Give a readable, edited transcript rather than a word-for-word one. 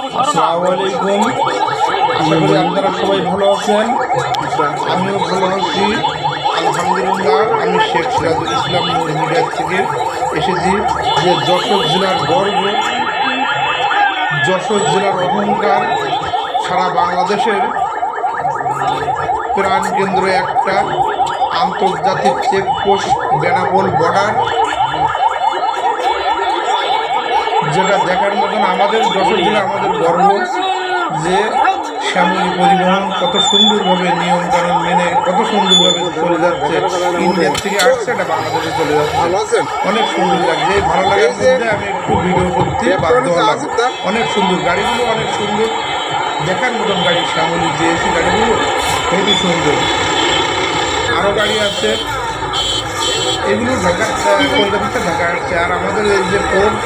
আসসালামু আলাইকুম। আশা করি আপনারা সবাই ভালো আছেন, আমিও ভালো আছি আলহামদুলিল্লাহ। আমি শেখ সিরাজুল ইসলাম নূর মিডিয়া থেকে এসেছি। যে যশোর জেলার গর্ব, যশোর জেলার অহংকার, সারা বাংলাদেশের প্রাণকেন্দ্র একটা আন্তর্জাতিক চেকপোস্ট বেনাপোল বর্ডার, যেটা দেখার মতন আমাদের যশোর জেলা আমাদের গর্ব। যে শ্যামলী পরিবহন কত সুন্দরভাবে নিয়মকানুন মেনে কত সুন্দরভাবে চলে যাচ্ছে, ইন্ডিয়ার থেকে আসছে এটা বাংলাদেশে চলে যাচ্ছে। অনেক সুন্দর লাগছে। এই ভালো লাগার মধ্যে আমি একটু ভিডিও করতে বাধ্য হলাম। অনেক সুন্দর গাড়িগুলো, অনেক সুন্দর দেখার মতন গাড়ি। শ্যামলী যে এসি গাড়িগুলো খুবই সুন্দর। আরও গাড়ি আছে, এগুলো ঢাকা কলকাতা ঢাকা আসছে। আর আমাদের এই যে পোর্ট